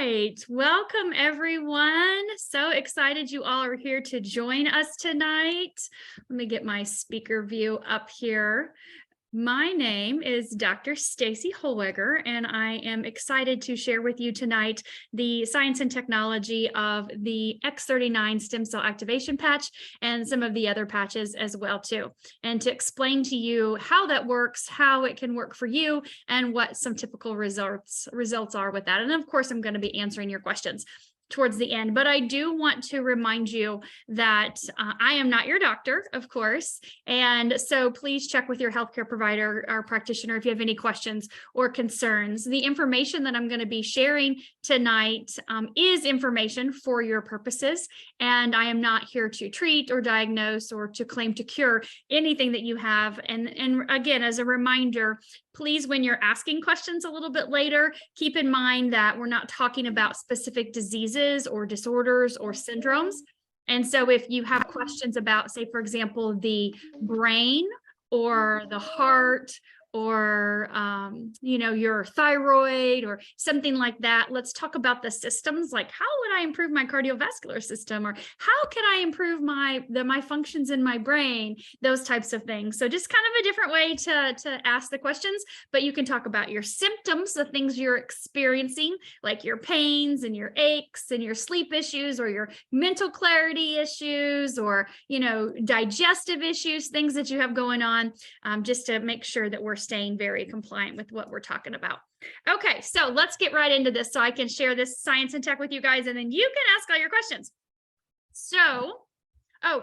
right. Welcome, everyone. So excited you all are here to join us tonight. Let me get my speaker view up here. My name is Dr. Stacy Holweger, and I am excited to share with you tonight the science and technology of the X39 stem cell activation patch and some of the other patches as well too, and to explain to you how that works, how it can work for you, and what some typical results are with that. And of course, I'm going to be answering your questions towards the end, but I do want to remind you that I am not your doctor, of course, and so please check with your healthcare provider or practitioner if you have any questions or concerns. The information that I'm going to be sharing tonight is information for your purposes, and I am not here to treat or diagnose or to claim to cure anything that you have. And again, as a reminder, please, when you're asking questions a little bit later, keep in mind that we're not talking about specific diseases or disorders or syndromes. And so if you have questions about, say, for example, the brain or the heart or, your thyroid or something like that, let's talk about the systems, like how would I improve my cardiovascular system, or how can I improve my functions in my brain, those types of things. So just kind of a different way to ask the questions, but you can talk about your symptoms, the things you're experiencing, like your pains and your aches and your sleep issues or your mental clarity issues or, digestive issues, things that you have going on, just to make sure that we're staying very compliant with what we're talking about. Okay, so let's get right into this so I can share this science and tech with you guys, and then you can ask all your questions. So,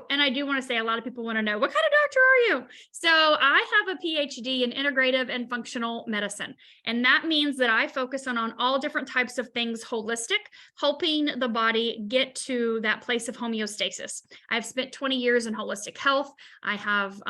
and I do want to say, a lot of people want to know, what kind of doctor are you? So I have a PhD in integrative and functional medicine. And that means that I focus on all different types of things holistic, helping the body get to that place of homeostasis. I've spent 20 years in holistic health. I have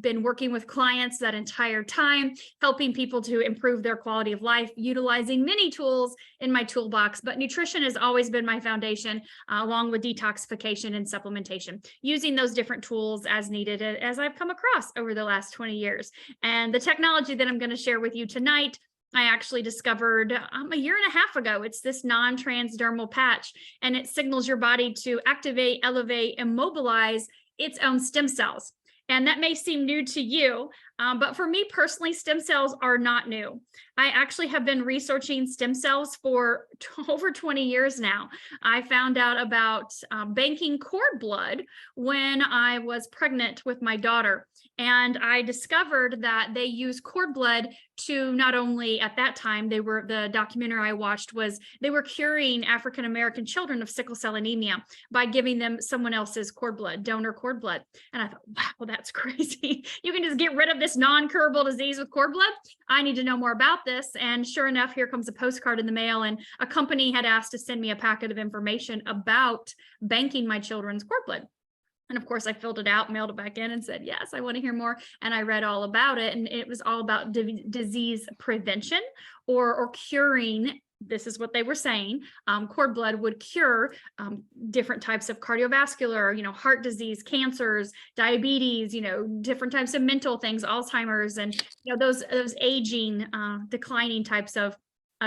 been working with clients that entire time, helping people to improve their quality of life, utilizing many tools in my toolbox. But nutrition has always been my foundation, along with detoxification and supplementation, using those different tools as needed as I've come across over the last 20 years. And the technology that I'm going to share with you tonight, I actually discovered a year and a half ago. It's this non-transdermal patch, and it signals your body to activate, elevate, and mobilize its own stem cells. And that may seem new to you, but for me personally, stem cells are not new. I actually have been researching stem cells for over 20 years now. I found out about banking cord blood when I was pregnant with my daughter. And I discovered that they use cord blood to not only, at that time, the documentary I watched was they were curing African-American children of sickle cell anemia by giving them someone else's cord blood, donor cord blood. And I thought, wow, that's crazy. You can just get rid of this non-curable disease with cord blood. I need to know more about this. And sure enough, here comes a postcard in the mail, and a company had asked to send me a packet of information about banking my children's cord blood. And of course, I filled it out, mailed it back in, and said, yes, I want to hear more. And I read all about it. And it was all about disease prevention or curing. This is what they were saying. Cord blood would cure different types of cardiovascular, heart disease, cancers, diabetes, different types of mental things, Alzheimer's, and those aging, declining types of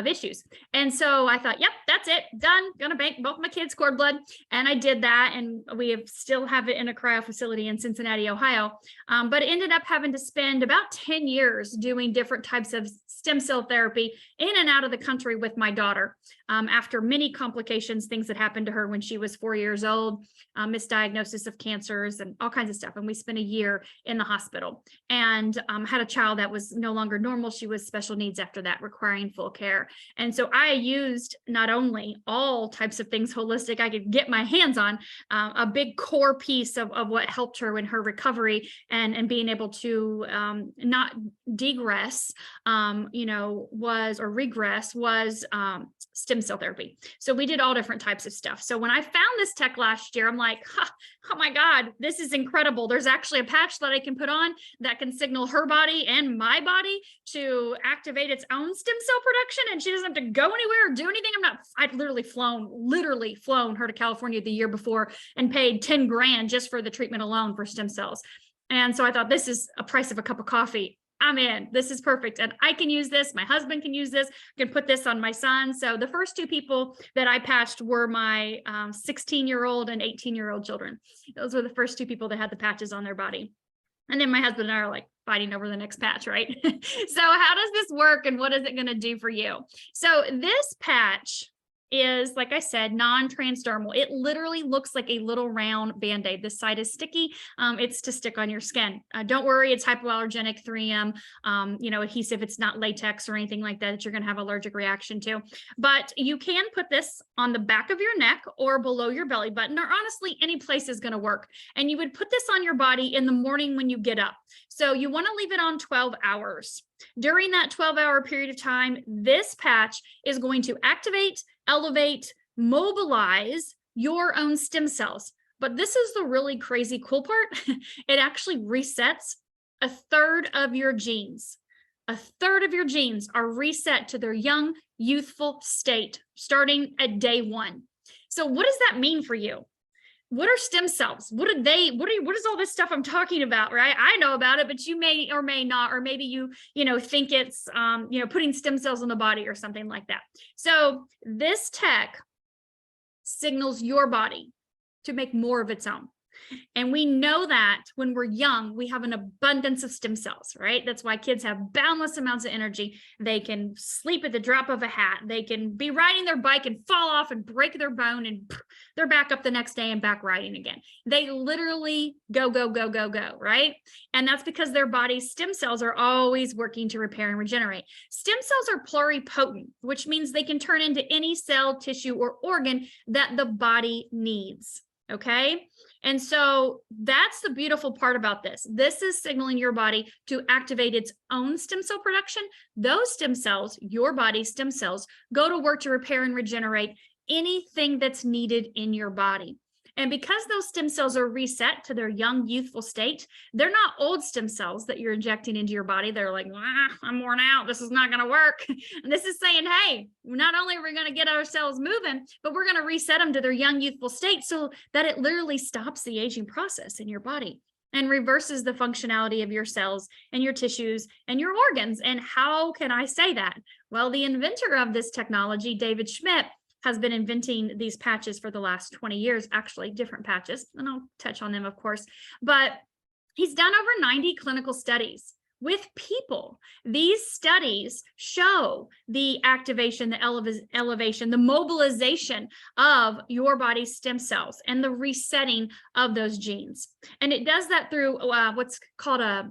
issues. And so I thought, yep, that's it, done, gonna bank both my kids' cord blood. And I did that, and we still have it in a cryo facility in Cincinnati, Ohio. But ended up having to spend about 10 years doing different types of stem cell therapy in and out of the country with my daughter. After many complications, things that happened to her when she was 4 years old, misdiagnosis of cancers and all kinds of stuff. And we spent a year in the hospital, and had a child that was no longer normal. She was special needs after that, requiring full care. And so I used not only all types of things holistic I could get my hands on, a big core piece of what helped her in her recovery and being able to not regress was stem cell therapy. So we did all different types of stuff. So when I found this tech last year, I'm like, oh my God, this is incredible. There's actually a patch that I can put on that can signal her body and my body to activate its own stem cell production. And she doesn't have to go anywhere or do anything. I've literally flown her to California the year before and paid 10 grand just for the treatment alone for stem cells. And so I thought, this is a price of a cup of coffee I'm in. This is perfect. And I can use this. My husband can use this. I can put this on my son. So the first two people that I patched were my 16-year-old and 18-year-old children. Those were the first two people that had the patches on their body. And then my husband and I are like fighting over the next patch, right? So how does this work and what is it going to do for you? So this patch is, like I said, non-transdermal. It literally looks like a little round Band-Aid. This side is sticky. It's to stick on your skin. Don't worry, it's hypoallergenic 3M, adhesive. It's not latex or anything like that you're going to have allergic reaction to. But you can put this on the back of your neck or below your belly button, or honestly, any place is going to work. And you would put this on your body in the morning when you get up. So you want to leave it on 12 hours. During that 12-hour period of time, this patch is going to activate, elevate, mobilize your own stem cells. But this is the really crazy cool part. It actually resets a third of your genes. A third of your genes are reset to their young, youthful state starting at day one. So what does that mean for you? What are stem cells? What is all this stuff I'm talking about, right? I know about it, but you may or may not, or maybe you think it's, putting stem cells in the body or something like that. So this tech signals your body to make more of its own. And we know that when we're young, we have an abundance of stem cells, right? That's why kids have boundless amounts of energy. They can sleep at the drop of a hat. They can be riding their bike and fall off and break their bone, and they're back up the next day and back riding again. They literally go, go, go, go, go, right? And that's because their body's stem cells are always working to repair and regenerate. Stem cells are pluripotent, which means they can turn into any cell, tissue, or organ that the body needs. Okay. And so that's the beautiful part about this. This is signaling your body to activate its own stem cell production. Those stem cells, your body's stem cells, go to work to repair and regenerate anything that's needed in your body. And because those stem cells are reset to their young, youthful state, they're not old stem cells that you're injecting into your body. They're like, I'm worn out. This is not going to work. And this is saying, hey, not only are we going to get our cells moving, but we're going to reset them to their young, youthful state so that it literally stops the aging process in your body and reverses the functionality of your cells and your tissues and your organs. And how can I say that? Well, the inventor of this technology, David Schmidt, has been inventing these patches for the last 20 years, actually different patches, and I'll touch on them, of course, but he's done over 90 clinical studies with people. These studies show the activation, the elevation, the mobilization of your body's stem cells and the resetting of those genes. And it does that through what's called a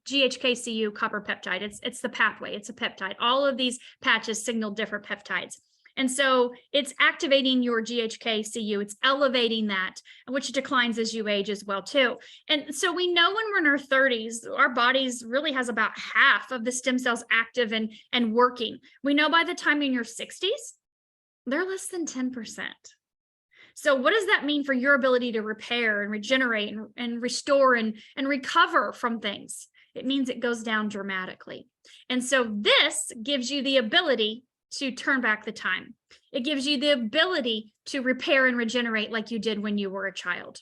GHK-Cu copper peptide. It's the pathway, it's a peptide. All of these patches signal different peptides. And so it's activating your GHK-Cu, it's elevating that, which declines as you age as well too. And so we know when we're in our 30s, our bodies really has about half of the stem cells active and working. We know by the time in your 60s, they're less than 10%. So what does that mean for your ability to repair and regenerate and restore and recover from things? It means it goes down dramatically. And so this gives you the ability to turn back the time. It gives you the ability to repair and regenerate like you did when you were a child.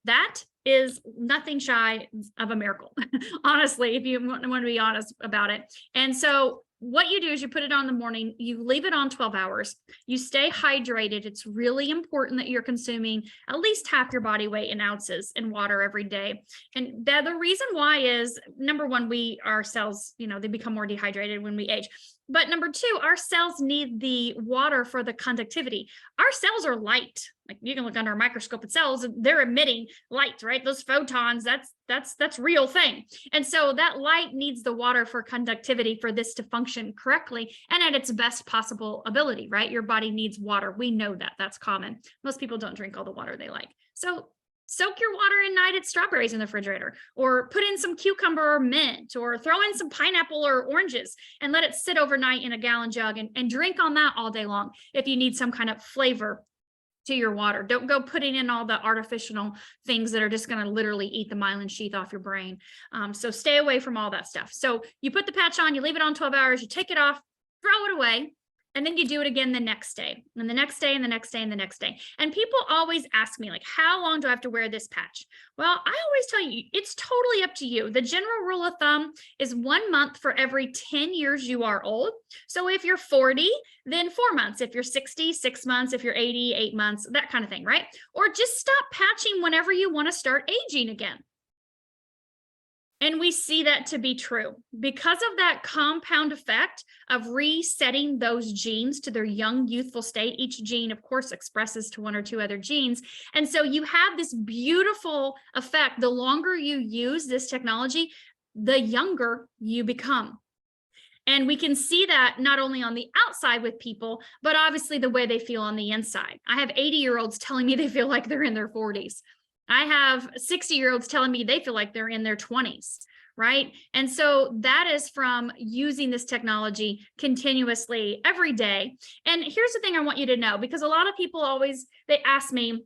That is nothing shy of a miracle, honestly, if you want to be honest about it. And so what you do is you put it on in the morning, you leave it on 12 hours, you stay hydrated. It's really important that you're consuming at least half your body weight in ounces in water every day. And the reason why is, number one, our cells, they become more dehydrated when we age. But number two, our cells need the water for the conductivity. Our cells are light. Like you can look under a microscope at cells, and they're emitting light, right? Those photons, that's real thing. And so that light needs the water for conductivity for this to function correctly and at its best possible ability, right? Your body needs water. We know that. That's common. Most people don't drink all the water they like. So soak your water in night strawberries in the refrigerator, or put in some cucumber or mint, or throw in some pineapple or oranges and let it sit overnight in a gallon jug and drink on that all day long if you need some kind of flavor to your water. Don't go putting in all the artificial things that are just going to literally eat the myelin sheath off your brain. So stay away from all that stuff. So you put the patch on, you leave it on 12 hours, you take it off, throw it away. And then you do it again the next day, and the next day, and the next day, and the next day. And people always ask me, like, how long do I have to wear this patch? Well, I always tell you, it's totally up to you. The general rule of thumb is 1 month for every 10 years you are old. So if you're 40, then 4 months. If you're 60, 6 months. If you're 80, 8 months, that kind of thing, right? Or just stop patching whenever you want to start aging again. And we see that to be true because of that compound effect of resetting those genes to their young, youthful state. Each gene, of course, expresses to one or two other genes. And so you have this beautiful effect. The longer you use this technology, the younger you become. And we can see that not only on the outside with people, but obviously the way they feel on the inside. I have 80-year-olds telling me they feel like they're in their 40s. I have 60-year-olds telling me they feel like they're in their 20s, right? And so that is from using this technology continuously every day. And here's the thing I want you to know, because a lot of people they ask me,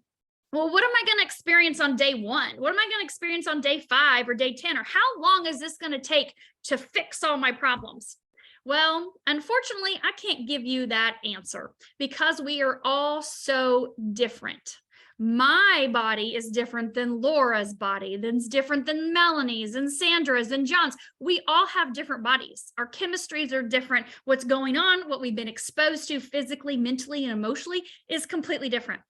well, what am I going to experience on day 1? What am I going to experience on day 5 or day 10? Or how long is this going to take to fix all my problems? Well, unfortunately, I can't give you that answer because we are all so different. My body is different than Laura's body, than's different than Melanie's and Sandra's and John's. We all have different bodies. Our chemistries are different. What's going on, what we've been exposed to physically, mentally, and emotionally is completely different.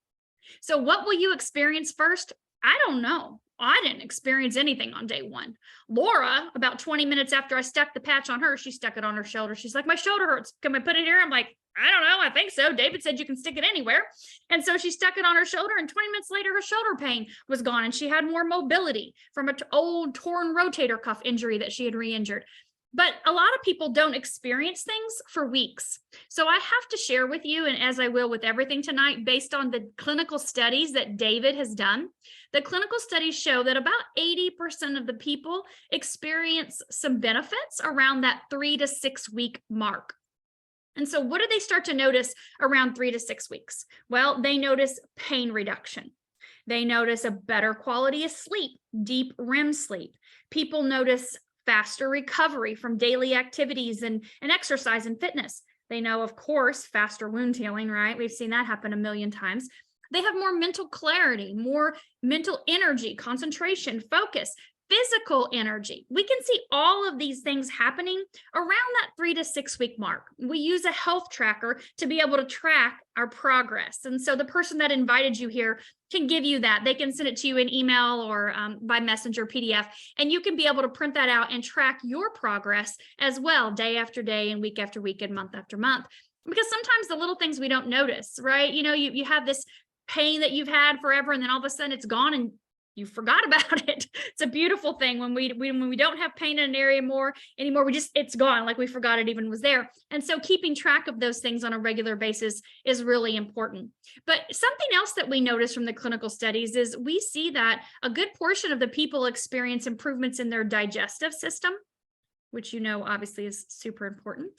So what will you experience first? I don't know. I didn't experience anything on day 1. Laura, about 20 minutes after I stuck the patch on her, she stuck it on her shoulder. She's like, my shoulder hurts. Can I put it here? I'm like, I don't know. I think so. David said you can stick it anywhere. And so she stuck it on her shoulder, and 20 minutes later, her shoulder pain was gone. And she had more mobility from an old torn rotator cuff injury that she had re-injured. But a lot of people don't experience things for weeks. So I have to share with you, and as I will with everything tonight, based on the clinical studies that David has done, the clinical studies show that about 80% of the people experience some benefits around that 3 to 6 week mark. And so what do they start to notice around 3 to 6 weeks? Well, they notice pain reduction. They notice a better quality of sleep, deep REM sleep. People notice faster recovery from daily activities and exercise and fitness. They know, of course, faster wound healing, right? We've seen that happen a million times. They have more mental clarity, more mental energy, concentration, focus, physical energy. We can see all of these things happening around that 3 to 6 week mark. We use a health tracker to be able to track our progress. And so the person that invited you here can give you that. They can send it to you in email or by messenger PDF, and you can be able to print that out and track your progress as well, day after day and week after week and month after month. Because sometimes the little things we don't notice, right? You know, you have this pain that you've had forever, and then all of a sudden it's gone and you forgot about it. It's a beautiful thing when we don't have pain in an area anymore, it's gone, like we forgot it even was there. And so keeping track of those things on a regular basis is really important. But something else that we notice from the clinical studies is we see that a good portion of the people experience improvements in their digestive system, which you know obviously is super important,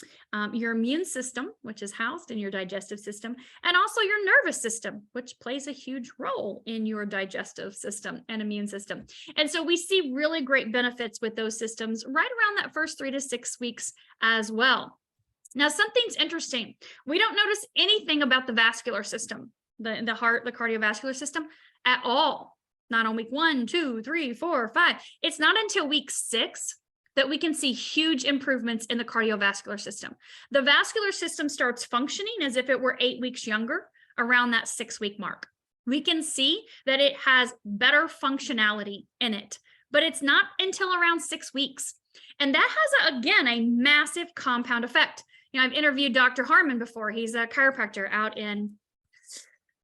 your immune system, which is housed in your digestive system, and also your nervous system, which plays a huge role in your digestive system and immune system. And so we see really great benefits with those systems right around that first 3 to 6 weeks as well. Now, something's interesting. We don't notice anything about the vascular system, the heart, the cardiovascular system at all. Not on week 1, 2, 3, 4, 5. It's not until week 6 that we can see huge improvements in the cardiovascular system. The vascular system starts functioning as if it were 8 weeks younger around that 6 week mark. We can see that it has better functionality in it, but it's not until around 6 weeks. And that has, again, a massive compound effect. You know, I've interviewed Dr. Harmon before. He's a chiropractor out in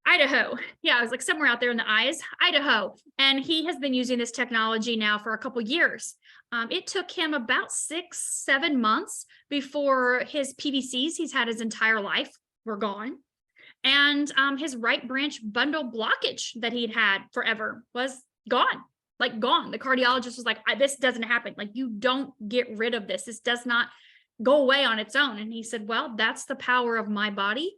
Idaho. Yeah, I was like somewhere out there in the eyes, Idaho. And he has been using this technology now for a couple years. It took him about 6-7 months before his PVCs he's had his entire life were gone. And his right branch bundle blockage that he'd had forever was gone, like gone. The cardiologist was like, this doesn't happen. Like, you don't get rid of this. This does not go away on its own. And he said, well, that's the power of my body.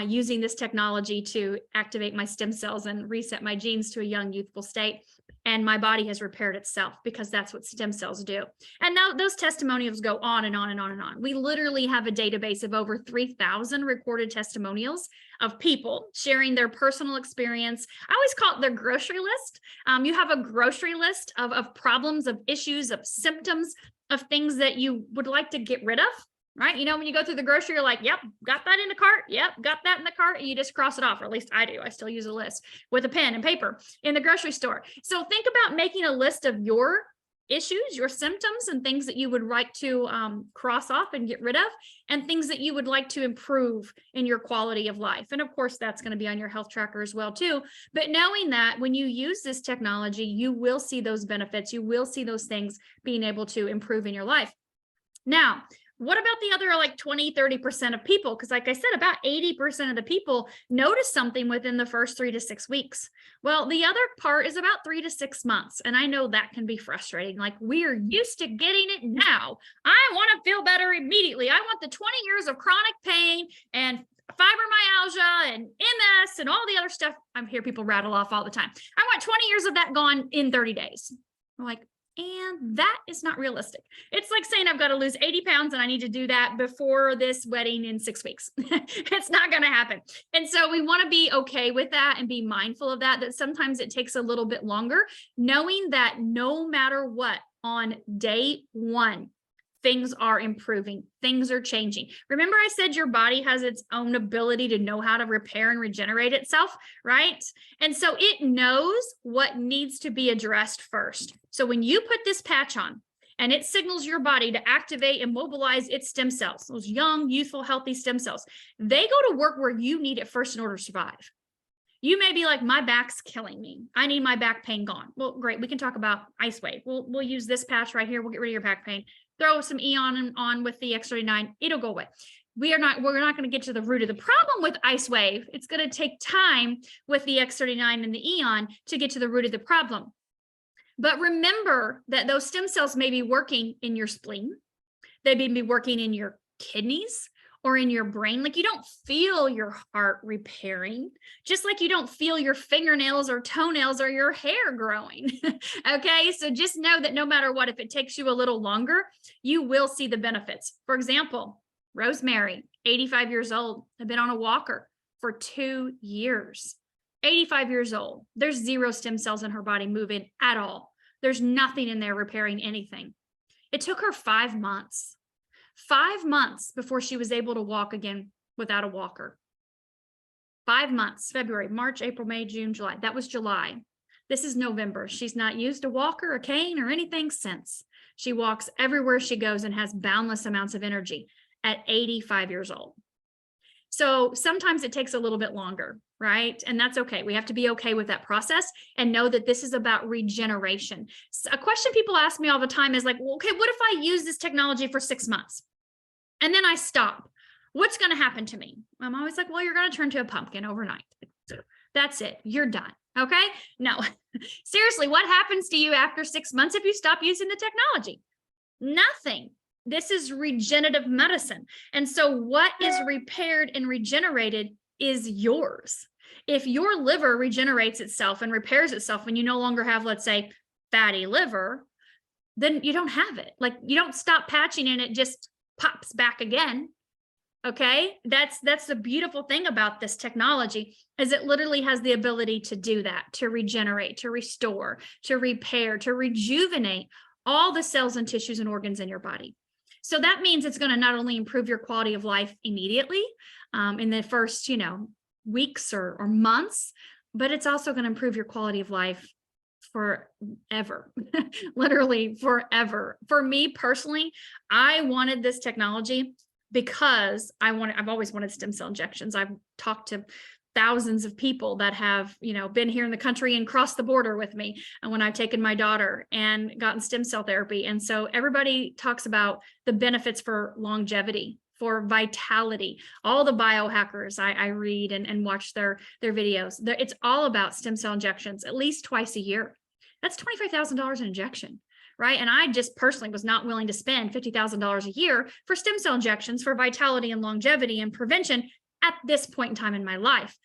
Using this technology to activate my stem cells and reset my genes to a young, youthful state. and my body has repaired itself, because that's what stem cells do. And now those testimonials go on and on and on and on. We literally have a database of over 3,000 recorded testimonials of people sharing their personal experience. I always call it their grocery list. You have a grocery list of problems, of issues, of symptoms, of things that you would like to get rid of, right? You know, when you go through the grocery, you're like, yep, got that in the cart. Yep, got that in the cart. And you just cross it off, or at least I do. I still use a list with a pen and paper in the grocery store. So think about making a list of your issues, your symptoms, and things that you would like to cross off and get rid of, and things that you would like to improve in your quality of life. And of course, that's going to be on your health tracker as well too. But knowing that when you use this technology, you will see those benefits. You will see those things being able to improve in your life. Now, what about the other like 20-30% of people? Because like I said, about 80% of the people notice something within the first 3 to 6 weeks. Well, the other part is about 3 to 6 months. And I know that can be frustrating. Like, we're used to getting it now. I want to feel better immediately. I want the 20 years of chronic pain and fibromyalgia and MS and all the other stuff I hear people rattle off all the time. I want 20 years of that gone in 30 days. I'm like, and that is not realistic. It's like saying I've got to lose 80 pounds and I need to do that before this wedding in 6 weeks. It's not going to happen. And so we want to be okay with that and be mindful of that, that sometimes it takes a little bit longer, knowing that no matter what, on day one, things are improving, things are changing. Remember, I said your body has its own ability to know how to repair and regenerate itself, right? And so it knows what needs to be addressed first. So when you put this patch on and it signals your body to activate and mobilize its stem cells, those young, youthful, healthy stem cells, they go to work where you need it first in order to survive. You may be like, my back's killing me. I need my back pain gone. Well, great. We can talk about Icewave. We'll use this patch right here. We'll get rid of your back pain. Throw some Eon on with the X39. It'll go away. We're not going to get to the root of the problem with Icewave. It's going to take time with the X39 and the Eon to get to the root of the problem. But remember that those stem cells may be working in your spleen. They may be working in your kidneys or in your brain. Like, you don't feel your heart repairing, just like you don't feel your fingernails or toenails or your hair growing. Okay, so just know that no matter what, if it takes you a little longer, you will see the benefits. For example, Rosemary, 85 years old, had been on a walker for 2 years. 85 years old. There's 0 stem cells in her body moving at all. There's nothing in there repairing anything. It took her 5 months. 5 months before she was able to walk again without a walker. 5 months, February, March, April, May, June, July. That was July. This is November. She's not used a walker, a cane, or anything since. She walks everywhere she goes and has boundless amounts of energy at 85 years old. So sometimes it takes a little bit longer, right? And that's okay. We have to be okay with that process and know that this is about regeneration. So a question people ask me all the time is like, well, okay, what if I use this technology for 6 months and then I stop? What's going to happen to me? I'm always like, well, you're going to turn to a pumpkin overnight. That's it. You're done. Okay. No, seriously, what happens to you after 6 months if you stop using the technology? Nothing. This is regenerative medicine. And so what is repaired and regenerated is yours. If your liver regenerates itself and repairs itself when you no longer have, let's say, fatty liver, then you don't have it. Like, you don't stop patching and it just pops back again. Okay, that's the beautiful thing about this technology, is it literally has the ability to do that, to regenerate, to restore, to repair, to rejuvenate all the cells and tissues and organs in your body. So that means it's going to not only improve your quality of life immediately in the first, weeks or months, but it's also going to improve your quality of life forever, literally forever. For me personally, I wanted this technology because I've always wanted stem cell injections. I've talked to thousands of people that have, been here in the country and crossed the border with me. And when I've taken my daughter and gotten stem cell therapy. And so everybody talks about the benefits for longevity, for vitality, all the biohackers I read and watch their videos. It's all about stem cell injections, at least twice a year. That's $25,000 an injection. Right. And I just personally was not willing to spend $50,000 a year for stem cell injections for vitality and longevity and prevention at this point in time in my life.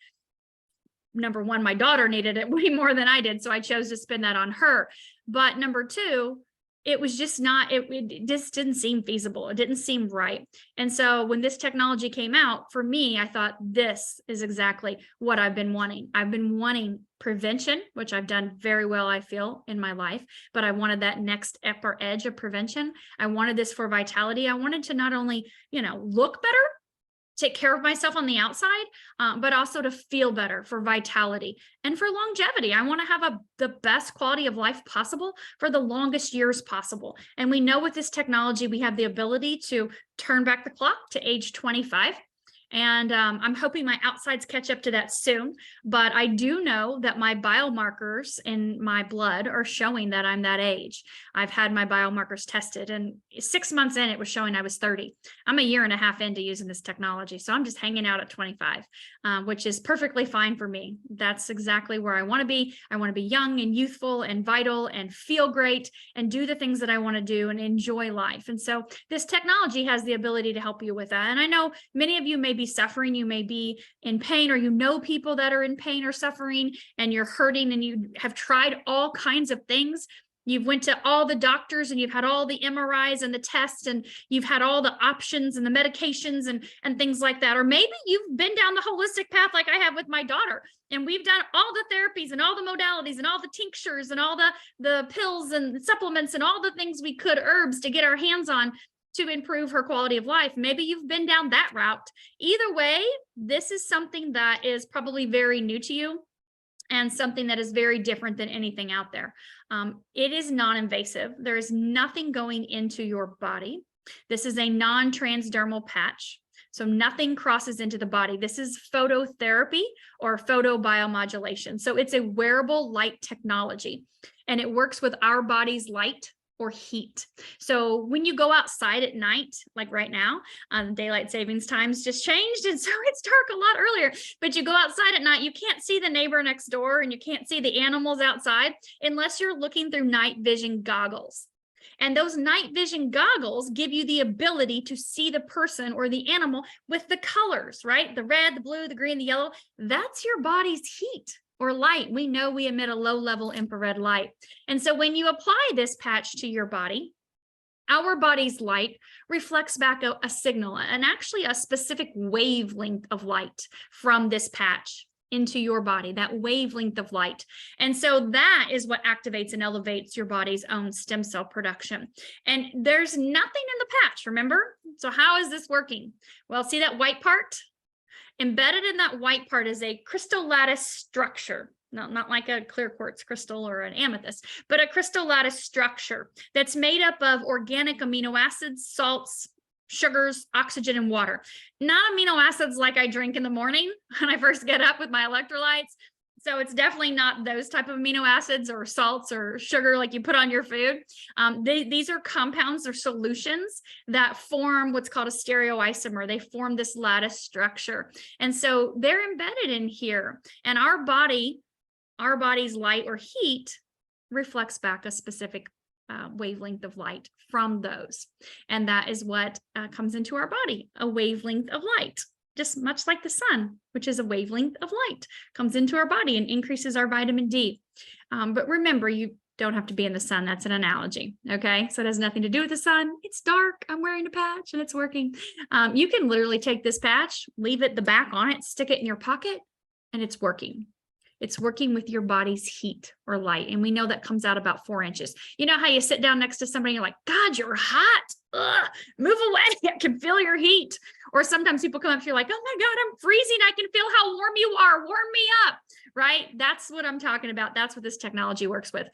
number one, my daughter needed it way more than I did, so I chose to spend that on her. But number two, it was just not, it just didn't seem feasible. It didn't seem right. And so when this technology came out, for me, I thought this is exactly what I've been wanting. I've been wanting prevention, which I've done very well, I feel, in my life, but I wanted that next upper edge of prevention. I wanted this for vitality. I wanted to not only, look better, take care of myself on the outside, but also to feel better, for vitality and for longevity. I want to have the best quality of life possible for the longest years possible. And we know with this technology, we have the ability to turn back the clock to age 25. And I'm hoping my outsides catch up to that soon. But I do know that my biomarkers in my blood are showing that I'm that age. I've had my biomarkers tested, and 6 months in, it was showing I was 30. I'm a year and a half into using this technology. So I'm just hanging out at 25, which is perfectly fine for me. That's exactly where I want to be. I want to be young and youthful and vital and feel great and do the things that I want to do and enjoy life. And so this technology has the ability to help you with that. And I know many of you may be suffering, you may be in pain, or you know people that are in pain or suffering, and you're hurting, and you have tried all kinds of things. You've went to all the doctors, and you've had all the MRIs and the tests, and you've had all the options and the medications and things like that. Or maybe you've been down the holistic path like I have with my daughter, and we've done all the therapies and all the modalities and all the tinctures and all the pills and supplements and all the things we could, herbs to get our hands on to improve her quality of life. Maybe you've been down that route. Either way, this is something that is probably very new to you and something that is very different than anything out there. It is non-invasive. There is nothing going into your body. This is a non-transdermal patch, so nothing crosses into the body. This is phototherapy or photobiomodulation. So it's a wearable light technology, and it works with our body's light or heat. So when you go outside at night, like right now, daylight savings times just changed, and so it's dark a lot earlier, but you go outside at night, you can't see the neighbor next door, and you can't see the animals outside unless you're looking through night vision goggles. And those night vision goggles give you the ability to see the person or the animal with the colors, right? The red, the blue, the green, the yellow. That's your body's heat or light. We know we emit a low-level infrared light. And so when you apply this patch to your body, our body's light reflects back a signal, and actually a specific wavelength of light from this patch into your body, that wavelength of light. And so that is what activates and elevates your body's own stem cell production. And there's nothing in the patch, remember? So how is this working? Well, see that white part? Embedded in that white part is a crystal lattice structure. No, not like a clear quartz crystal or an amethyst, but a crystal lattice structure that's made up of organic amino acids, salts, sugars, oxygen, and water. Not amino acids like I drink in the morning when I first get up with my electrolytes. So it's definitely not those type of amino acids or salts or sugar like you put on your food. These are compounds or solutions that form what's called a stereoisomer. They form this lattice structure. And so they're embedded in here. And our body's light or heat reflects back a specific wavelength of light from those. And that is what comes into our body, a wavelength of light. Just much like the sun, which is a wavelength of light, comes into our body and increases our vitamin D. But remember, you don't have to be in the sun. That's an analogy, okay? So it has nothing to do with the sun. It's dark. I'm wearing a patch and it's working. You can literally take this patch, leave it the back on it, stick it in your pocket, and it's working. It's working with your body's heat or light. And we know that comes out about 4 inches. You know how you sit down next to somebody and you're like, God, you're hot. Ugh, move away. I can feel your heat. Or sometimes people come up to you like, oh my God, I'm freezing. I can feel how warm you are. Warm me up, right? That's what I'm talking about. That's what this technology works with.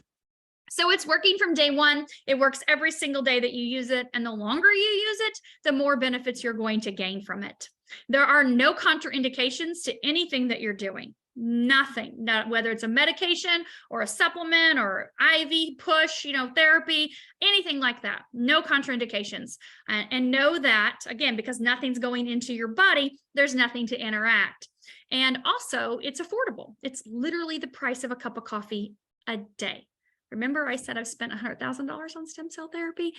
So it's working from day one. It works every single day that you use it. And the longer you use it, the more benefits you're going to gain from it. There are no contraindications to anything that you're doing. Nothing, whether it's a medication or a supplement or IV push, therapy, anything like that. No contraindications. And know that, again, because nothing's going into your body, there's nothing to interact. And also, it's affordable. It's literally the price of a cup of coffee a day. Remember I said I've spent $100,000 on stem cell therapy?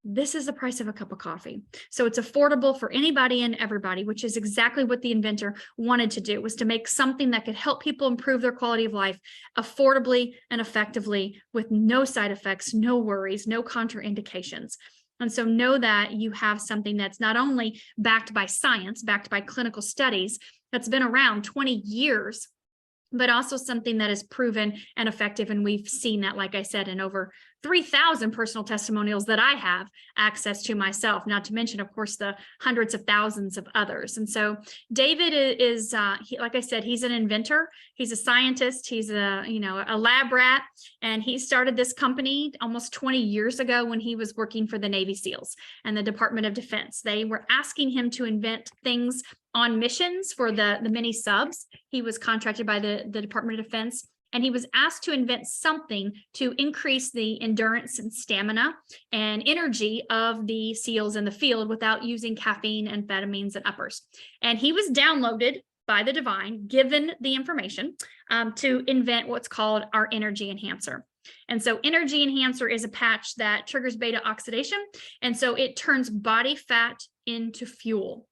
This is the price of a cup of coffee. So it's affordable for anybody and everybody, which is exactly what the inventor wanted to do, was to make something that could help people improve their quality of life affordably and effectively with no side effects, no worries, no contraindications. And so know that you have something that's not only backed by science, backed by clinical studies, that's been around 20 years, but also something that is proven and effective. And we've seen that, like I said, in over 3,000 personal testimonials that I have access to myself, not to mention, of course, the hundreds of thousands of others. And so David is like I said, he's an inventor. He's a scientist. He's a lab rat. And he started this company almost 20 years ago when he was working for the Navy SEALs and the Department of Defense. They were asking him to invent things on missions for the many subs. He was contracted by the Department of Defense, and he was asked to invent something to increase the endurance and stamina and energy of the SEALs in the field without using caffeine, amphetamines, and uppers. And he was downloaded by the divine, given the information to invent what's called our energy enhancer. And so energy enhancer is a patch that triggers beta oxidation. And so it turns body fat into fuel.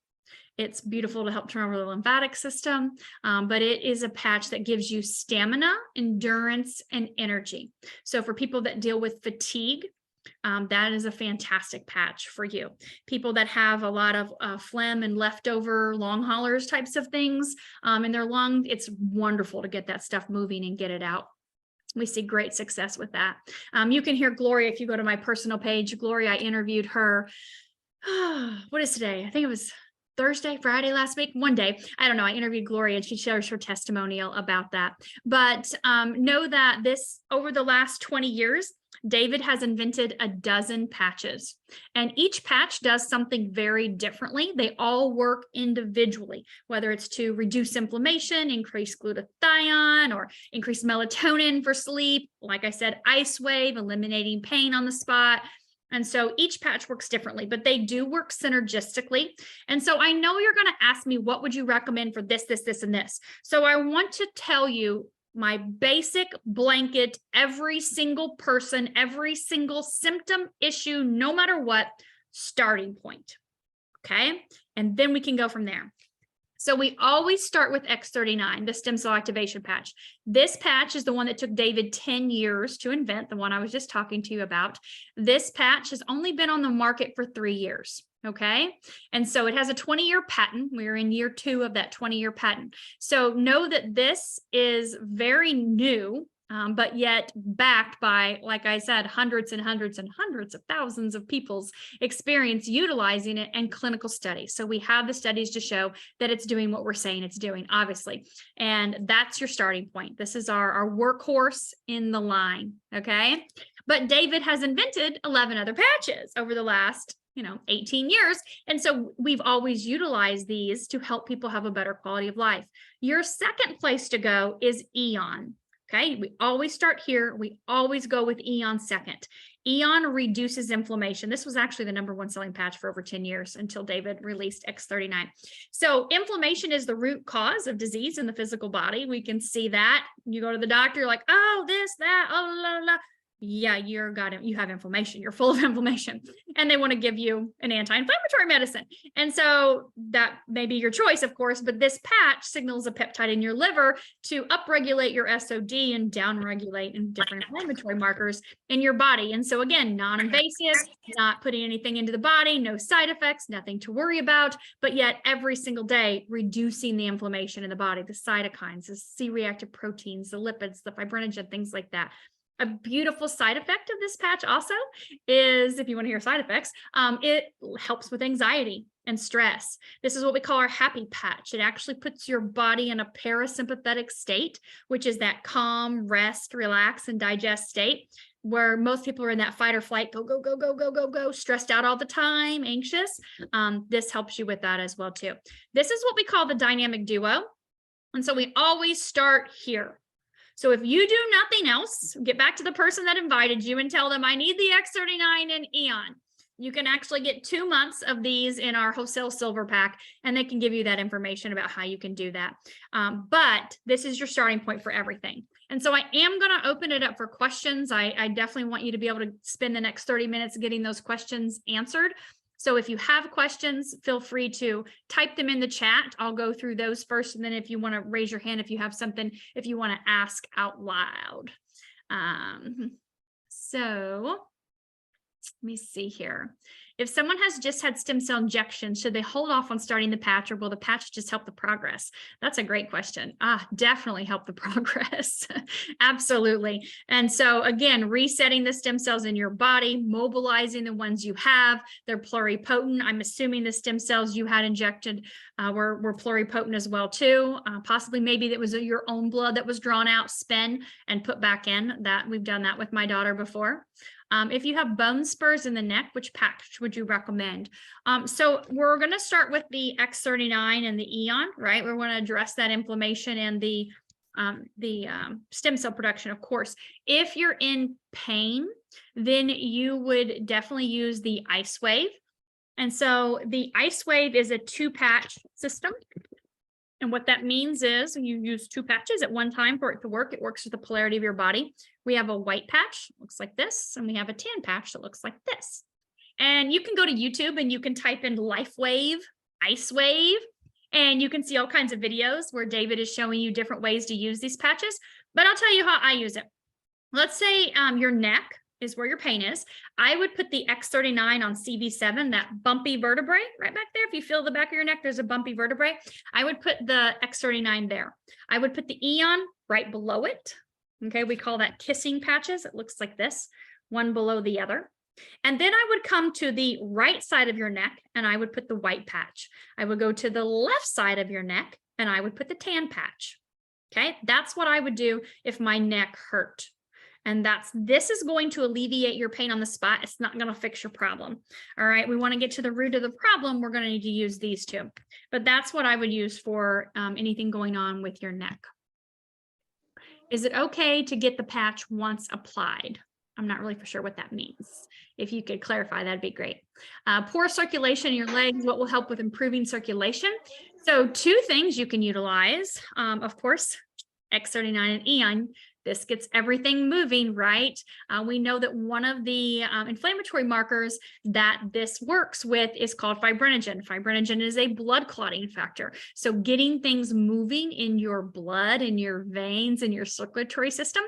It's beautiful to help turn over the lymphatic system, but it is a patch that gives you stamina, endurance, and energy. So for people that deal with fatigue, that is a fantastic patch for you. People that have a lot of phlegm and leftover long haulers types of things in their lung, it's wonderful to get that stuff moving and get it out. We see great success with that. You can hear Gloria if you go to my personal page. Gloria, I interviewed her. What is today? I think it was Thursday, Friday last week, one day. I don't know. I interviewed Gloria and she shares her testimonial about that. But know that this, over the last 20 years, David has invented a dozen patches, and each patch does something very differently. They all work individually, whether it's to reduce inflammation, increase glutathione, or increase melatonin for sleep. Like I said, ice wave, eliminating pain on the spot. And so each patch works differently, but they do work synergistically. And so I know you're going to ask me, what would you recommend for this, this, this, and this? So I want to tell you my basic blanket, every single person, every single symptom, issue, no matter what, starting point. Okay. And then we can go from there. So we always start with X39, the stem cell activation patch. This patch is the one that took David 10 years to invent, the one I was just talking to you about. This patch has only been on the market for 3 years. Okay. And so it has a 20-year patent. We're in year 2 of that 20-year patent. So know that this is very new, but yet backed by, like I said, hundreds and hundreds and hundreds of thousands of people's experience utilizing it and clinical studies. So we have the studies to show that it's doing what we're saying it's doing, obviously. And that's your starting point. This is our workhorse in the line. Okay. But David has invented 11 other patches over the last 18 years. And so we've always utilized these to help people have a better quality of life. Your second place to go is Eon. Okay, we always start here. We always go with Eon second. Eon reduces inflammation. This was actually the #1 selling patch for over 10 years until David released X39. So inflammation is the root cause of disease in the physical body. We can see that. You go to the doctor, you're like, oh, this, that, oh, la, la, la. Yeah, you have inflammation. You're full of inflammation, and they want to give you an anti-inflammatory medicine. And so that may be your choice, of course, but this patch signals a peptide in your liver to upregulate your SOD and downregulate in different inflammatory markers in your body. And so again, non-invasive, not putting anything into the body, no side effects, nothing to worry about, but yet every single day reducing the inflammation in the body, the cytokines, the C-reactive proteins, the lipids, the fibrinogen, things like that. A beautiful side effect of this patch also is, if you want to hear side effects, it helps with anxiety and stress. This is what we call our happy patch. It actually puts your body in a parasympathetic state, which is that calm, rest, relax, and digest state, where most people are in that fight or flight, go, go, go, go, go, go, go, stressed out all the time, anxious. This helps you with that as well, too. This is what we call the dynamic duo. And so we always start here. So if you do nothing else, get back to the person that invited you and tell them, I need the X39 and Eon. You can actually get 2 months of these in our wholesale silver pack, and they can give you that information about how you can do that. But this is your starting point for everything. And so I am going to open it up for questions. I definitely want you to be able to spend the next 30 minutes getting those questions answered. So if you have questions, feel free to type them in the chat. I'll go through those first. And then if you want to raise your hand, if you have something, if you want to ask out loud. So let me see here. If someone has just had stem cell injection, should they hold off on starting the patch, or will the patch just help the progress? That's a great question. Definitely help the progress. Absolutely. And so again, resetting the stem cells in your body, mobilizing the ones you have, they're pluripotent. I'm assuming the stem cells you had injected were pluripotent as well too. Possibly maybe that was your own blood that was drawn out, spin, and put back in. That we've done that with my daughter before. If you have bone spurs in the neck, which patch would you recommend? So we're going to start with the X39 and the Eon, right? We want to address that inflammation and the stem cell production, of course. If you're in pain, then you would definitely use the Icewave. And so the Icewave is a 2-patch system. And what that means is you use 2 patches at one time for it to work. It works with the polarity of your body. We have a white patch, looks like this, and we have a tan patch that looks like this. And you can go to YouTube and you can type in LifeWave, Icewave, and you can see all kinds of videos where David is showing you different ways to use these patches. But I'll tell you how I use it. Let's say your neck is where your pain is. I would put the X39 on CV7, that bumpy vertebrae right back there. If you feel the back of your neck, there's a bumpy vertebrae. I would put the X39 there. I would put the Eon right below it. Okay, we call that kissing patches. It looks like this, one below the other. And then I would come to the right side of your neck and I would put the white patch. I would go to the left side of your neck and I would put the tan patch. Okay, that's what I would do if my neck hurt. And this is going to alleviate your pain on the spot. It's not going to fix your problem. All right. We want to get to the root of the problem. We're going to need to use these two, but that's what I would use for anything going on with your neck. Is it okay to get the patch once applied? I'm not really for sure what that means. If you could clarify, that'd be great. Poor circulation in your legs, what will help with improving circulation? So 2 things you can utilize, of course, X39 and Eon. This gets everything moving, right? We know that one of the inflammatory markers that this works with is called fibrinogen. Fibrinogen is a blood clotting factor. So getting things moving in your blood, in your veins, in your circulatory system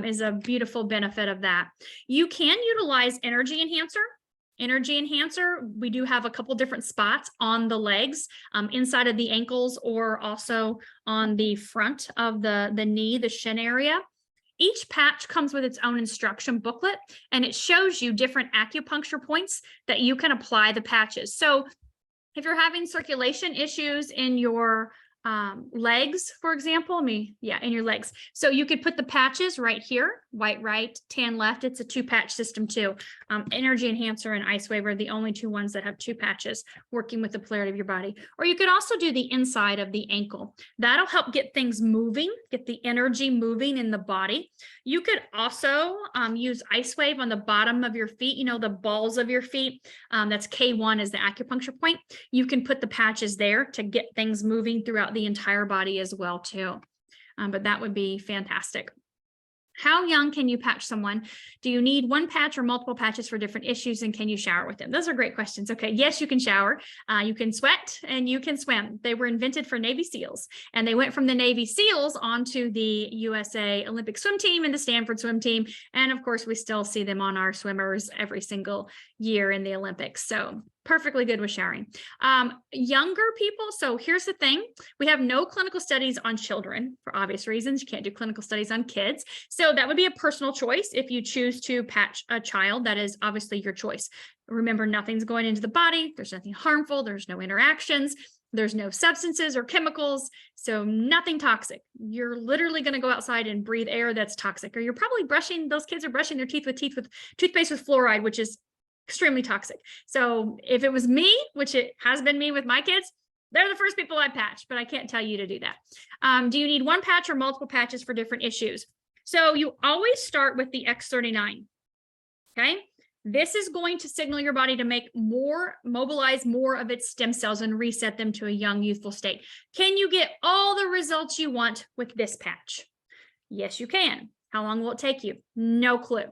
is a beautiful benefit of that. You can utilize energy enhancer. Energy enhancer, we do have a couple different spots on the legs, inside of the ankles, or also on the front of the knee, the shin area. Each patch comes with its own instruction booklet, and it shows you different acupuncture points that you can apply the patches. So if you're having circulation issues in your legs, for example, in your legs. So you could put the patches right here, white right, tan left. It's a 2-patch system too. Energy enhancer and Icewave are the only 2 ones that have 2 patches working with the polarity of your body. Or you could also do the inside of the ankle. That'll help get things moving, get the energy moving in the body. You could also use Icewave on the bottom of your feet, you know, the balls of your feet. That's K1 is the acupuncture point. You can put the patches there to get things moving throughout the entire body as well too. But that would be fantastic. How young can you patch someone? Do you need 1 patch or multiple patches for different issues, and can you shower with them? Those are great questions. Okay, yes, you can shower, you can sweat, and you can swim. They were invented for Navy SEALs, and they went from the Navy SEALs onto the USA Olympic swim team and the Stanford swim team. And of course, we still see them on our swimmers every single year in the Olympics. So perfectly good with showering. Younger people, so here's the thing. We have no clinical studies on children for obvious reasons. You can't do clinical studies on kids. So that would be a personal choice. If you choose to patch a child, that is obviously your choice. Remember, nothing's going into the body. There's nothing harmful. There's no interactions. There's no substances or chemicals. So nothing toxic. You're literally going to go outside and breathe air that's toxic, or you're probably those kids are brushing their teeth with toothpaste with fluoride, which is extremely toxic. So if it was me, which it has been me with my kids, they're the first people I patch, but I can't tell you to do that. Do you need 1 patch or multiple patches for different issues? So you always start with the X39. Okay. This is going to signal your body to mobilize more of its stem cells and reset them to a young, youthful state. Can you get all the results you want with this patch? Yes, you can. How long will it take you? No clue.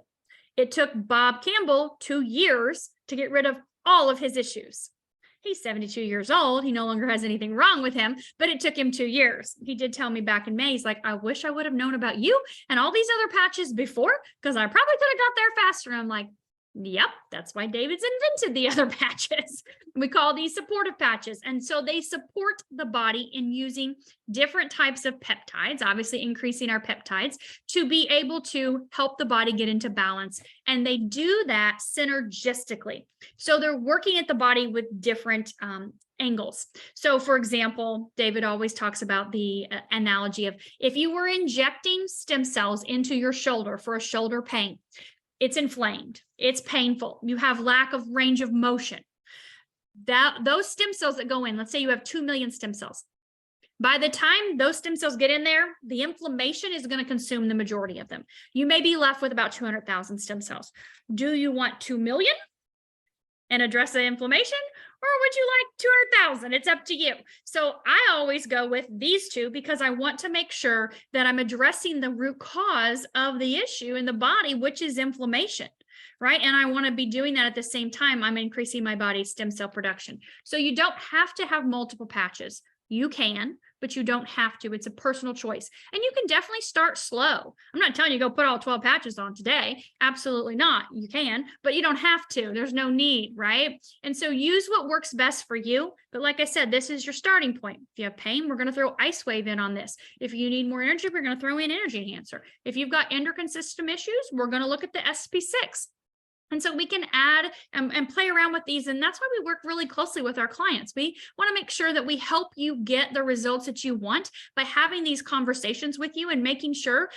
It took Bob Campbell 2 years to get rid of all of his issues. He's 72 years old. He no longer has anything wrong with him, but it took him 2 years. He did tell me back in May, he's like, I wish I would have known about you and all these other patches before, because I probably could have got there faster. And I'm like, yep, that's why David's invented the other patches. We call these supportive patches. And so they support the body in using different types of peptides, obviously increasing our peptides, to be able to help the body get into balance. And they do that synergistically. So they're working at the body with different angles. So for example, David always talks about the analogy of if you were injecting stem cells into your shoulder for a shoulder pain, it's inflamed, it's painful, you have lack of range of motion. Those stem cells that go in, let's say you have 2 million stem cells. By the time those stem cells get in there, the inflammation is going to consume the majority of them. You may be left with about 200,000 stem cells. Do you want 2 million and address the inflammation, or would you like 200,000? It's up to you. So I always go with these two because I want to make sure that I'm addressing the root cause of the issue in the body, which is inflammation, right? And I want to be doing that at the same time I'm increasing my body's stem cell production. So you don't have to have multiple patches. You can, but you don't have to. It's a personal choice. And you can definitely start slow. I'm not telling you go put all 12 patches on today. Absolutely not. You can, but you don't have to. There's no need, right? And so use what works best for you. But like I said, this is your starting point. If you have pain, we're going to throw IceWave in on this. If you need more energy, we're going to throw in Energy Enhancer. If you've got endocrine system issues, we're going to look at the SP6. And so we can add and play around with these. And that's why we work really closely with our clients. We want to make sure that we help you get the results that you want by having these conversations with you and making sure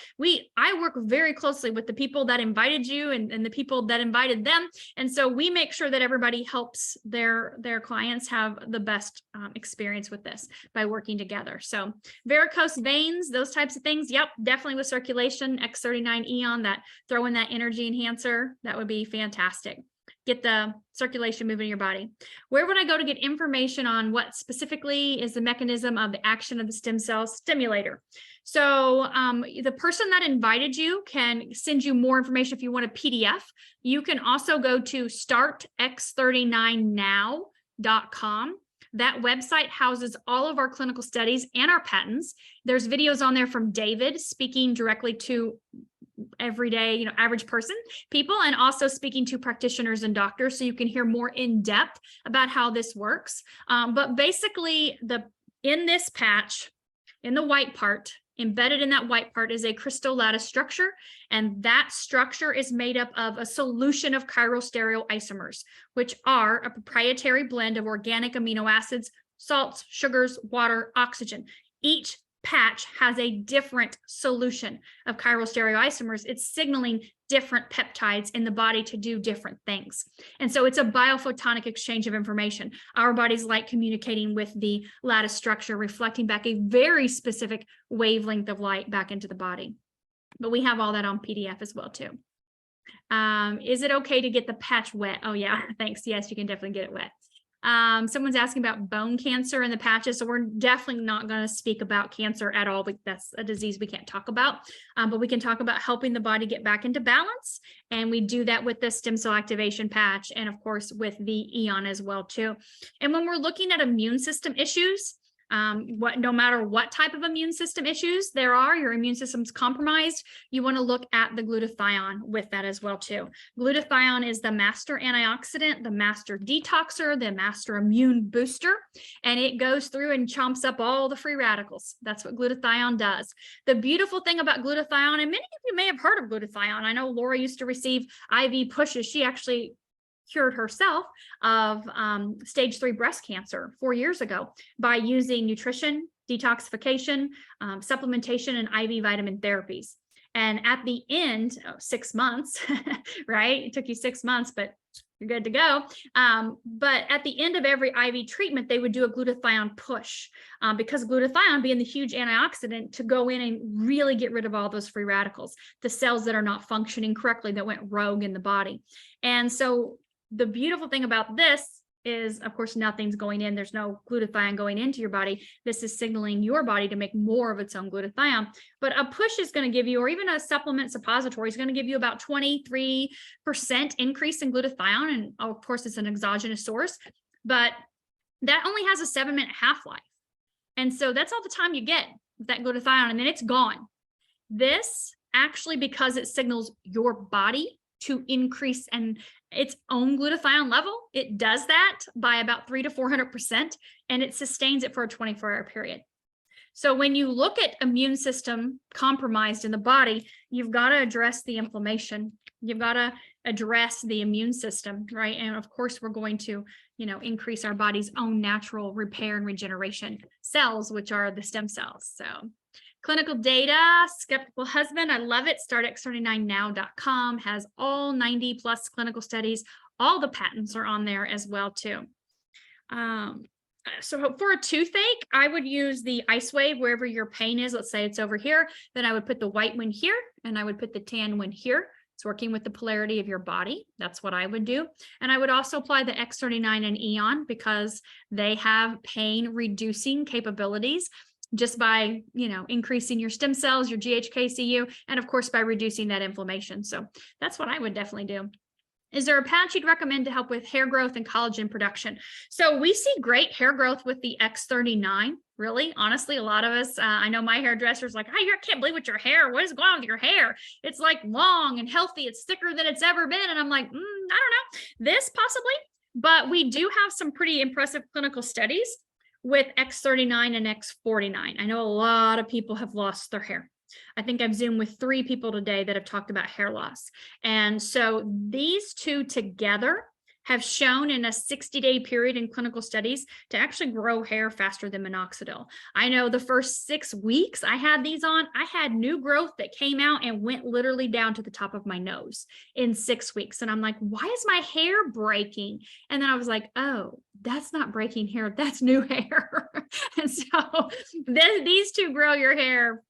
I work very closely with the people that invited you and the people that invited them. And so we make sure that everybody helps their clients have the best experience with this by working together. So varicose veins, those types of things. Yep, definitely with circulation, X39 that throw in that energy enhancer, that would be fantastic. Get the circulation moving in your body. Where would I go to get information on what specifically is the mechanism of the action of the stem cell stimulator? So the person that invited you can send you more information if you want a PDF. You can also go to startx39now.com. That website houses all of our clinical studies and our patents. There's videos on there from David speaking directly to everyday, average person, people, and also speaking to practitioners and doctors, so you can hear more in depth about how this works. But basically, in this patch, in the white part, embedded in that white part is a crystal lattice structure, and that structure is made up of a solution of chiral stereoisomers, which are a proprietary blend of organic amino acids, salts, sugars, water, oxygen. Each patch has a different solution of chiral stereoisomers. It's signaling different peptides in the body to do different things. And so it's a biophotonic exchange of information. Our bodies like communicating with the lattice structure, reflecting back a very specific wavelength of light back into the body. But we have all that on PDF as well too. Is it okay to get the patch wet? Oh yeah, thanks. Yes, you can definitely get it wet. Someone's asking about bone cancer and the patches. So we're definitely not going to speak about cancer at all. That's a disease we can't talk about, but we can talk about helping the body get back into balance. And we do that with the stem cell activation patch, and of course with the Eon as well too. And when we're looking at immune system issues, no matter what type of immune system issues there are, your immune system's compromised, you want to look at the glutathione with that as well too. Glutathione is the master antioxidant, the master detoxer, the master immune booster, and it goes through and chomps up all the free radicals. That's what glutathione does. The beautiful thing about glutathione, and many of you may have heard of glutathione. I know Laura used to receive IV pushes. She actually cured herself of stage 3 breast cancer 4 years ago by using nutrition, detoxification, supplementation, and IV vitamin therapies. And at the end, 6 months, right? It took you 6 months, but you're good to go. But at the end of every IV treatment, they would do a glutathione push because glutathione being the huge antioxidant to go in and really get rid of all those free radicals, the cells that are not functioning correctly that went rogue in the body. And so the beautiful thing about this is, of course, nothing's going in. There's no glutathione going into your body. This is signaling your body to make more of its own glutathione. But a push is going to give you, or even a supplement suppository is going to give you about 23% increase in glutathione. And of course, it's an exogenous source, but that only has a 7-minute half-life. And so that's all the time you get with that glutathione, and then it's gone. This actually, because it signals your body to increase and its own glutathione level, it does that by about 300 to 400%, and it sustains it for a 24-hour period. So when you look at immune system compromised in the body, you've got to address the inflammation. You've got to address the immune system, right? And of course, we're going to, increase our body's own natural repair and regeneration cells, which are the stem cells. So clinical data, Skeptical Husband, I love it. StartX39now.com has all 90 plus clinical studies. All the patents are on there as well too. So for a toothache, I would use the ice wave wherever your pain is. Let's say it's over here. Then I would put the white one here, and I would put the tan one here. It's working with the polarity of your body. That's what I would do. And I would also apply the X39 and Eon because they have pain reducing capabilities just by, increasing your stem cells, your GHKCU, and of course, by reducing that inflammation. So that's what I would definitely do. Is there a patch you'd recommend to help with hair growth and collagen production? So we see great hair growth with the X39. Really, honestly, a lot of us, I know my hairdresser's like, I can't believe what your hair, what is going on with your hair? It's like long and healthy. It's thicker than it's ever been. And I'm like, I don't know, this possibly, but we do have some pretty impressive clinical studies with X39 and X49. I know a lot of people have lost their hair. I think I've Zoomed with 3 people today that have talked about hair loss. And so these two together have shown in a 60-day period in clinical studies to actually grow hair faster than minoxidil. I know the first 6 weeks I had these on, I had new growth that came out and went literally down to the top of my nose in 6 weeks. And I'm like, why is my hair breaking? And then I was like, oh, that's not breaking hair, that's new hair. And so these two grow your hair